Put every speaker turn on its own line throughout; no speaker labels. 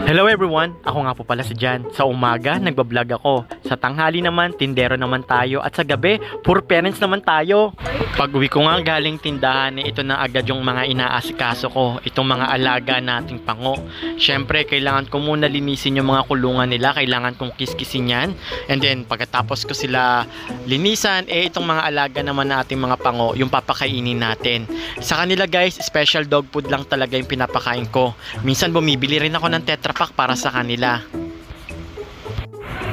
Hello everyone! Ako nga po pala si Jan. Sa umaga, nagbablog ako. Sa tanghali naman, tindero naman tayo. At sa gabi, poor parents naman tayo. Pag uwi ko nga galing tindahan, ito na agad yung mga inaasikaso ko. Itong mga alaga nating pango. Syempre, kailangan ko muna linisin yung mga kulungan nila. Kailangan kong kiskisin yan. And then, pagkatapos ko sila linisan, itong mga alaga naman nating mga pango, yung papakainin natin. Sa kanila guys, special dog food lang talaga yung pinapakain ko. Minsan bumibili rin ako ng Tetra Pak para sa kanila.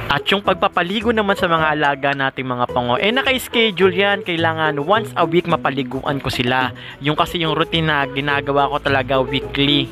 At yung pagpapaligo naman sa mga alaga nating mga pango, naka-schedule yan. Kailangan once a week mapaliguan ko sila. Yung kasi yung routine na ginagawa ko talaga weekly.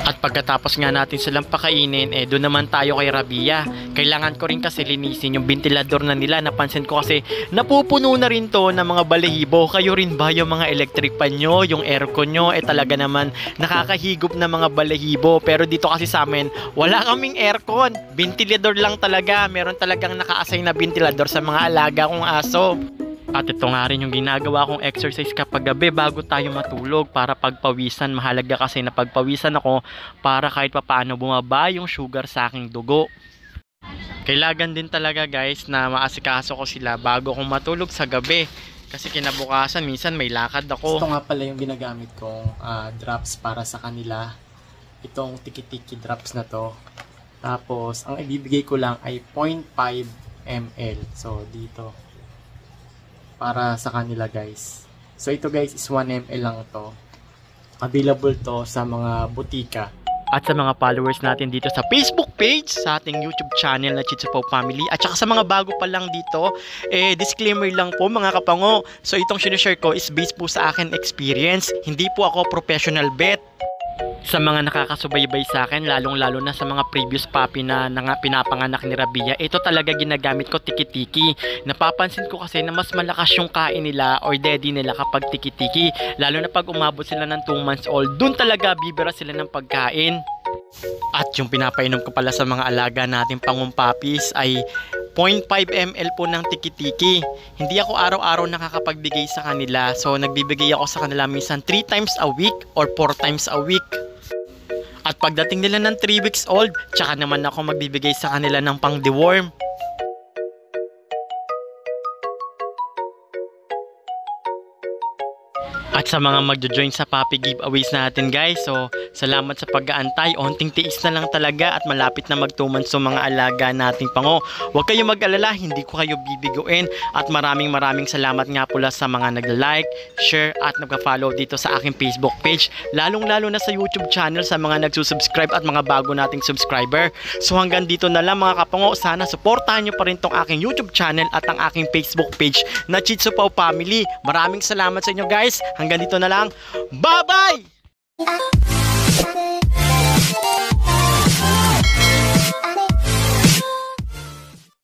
At pagkatapos nga natin silang pakainin, doon naman tayo kay Rabia. Kailangan ko rin kasi linisin yung ventilador na nila. Napansin ko kasi napupuno na rin to ng mga balahibo. Kayo rin ba yung mga electric pan nyo, yung aircon nyo, talaga naman nakakahigop na mga balahibo. Pero dito kasi sa amin, wala kaming aircon. Ventilador lang talaga. Meron talagang naka-assign na ventilador sa mga alaga kong aso. At ito nga rin yung ginagawa kong exercise kapag gabi bago tayo matulog para pagpawisan. Mahalaga kasi na pagpawisan ako para kahit papaano bumaba yung sugar sa aking dugo. Kailangan din talaga guys na maasikaso ko sila bago akong matulog sa gabi. Kasi kinabukasan minsan may lakad ako. Ito nga pala yung ginagamit kong drops para sa kanila. Itong tiki-tiki drops na to. Tapos ang ibibigay ko lang ay 0.5 ml. So dito. Para sa kanila guys. So ito guys is 1 ml lang to. Available to sa mga butika. At sa mga followers natin dito sa Facebook page, sa ating YouTube channel na Chitsu Pau Family. At saka sa mga bago pa lang dito, disclaimer lang po mga kapango. So itong sinishare ko is based po sa akin experience. Hindi po ako professional vet. Sa mga nakakasubaybay sa akin, lalong-lalo na sa mga previous puppy na pinapanganak ni Rabia, ito talaga ginagamit ko tiki-tiki. Napapansin ko kasi na mas malakas yung kain nila or daddy nila kapag tiki-tiki. Lalo na pag umabot sila ng 2 months old, dun talaga bibira sila ng pagkain. At yung pinapainom ko pala sa mga alaga natin pangong puppies ay 0.5 ml po ng tiki-tiki. Hindi ako araw-araw nakakapagbigay sa kanila. So nagbibigay ako sa kanila minsan 3 times a week or 4 times a week. At pagdating nila ng 3 weeks old, tsaka naman ako magbibigay sa kanila ng pang-deworm. At sa mga magjo-join sa puppy giveaways natin guys, so salamat sa pag-aantay. Onting tiis na lang talaga at malapit na mag 2 months sa mga alaga nating pango. Huwag kayong mag-alala, hindi ko kayo bibiguin. At maraming salamat nga pula sa mga nag-like, share at nagka-follow dito sa aking Facebook page. Lalong-lalo na sa YouTube channel sa mga nagsusubscribe at mga bago nating subscriber. So hanggang dito na lang mga kapango. Sana suportahan nyo pa rin tong aking YouTube channel at ang aking Facebook page na Chitsu Pau Family. Maraming salamat sa inyo guys. Hanggang dito na lang. Bye-bye!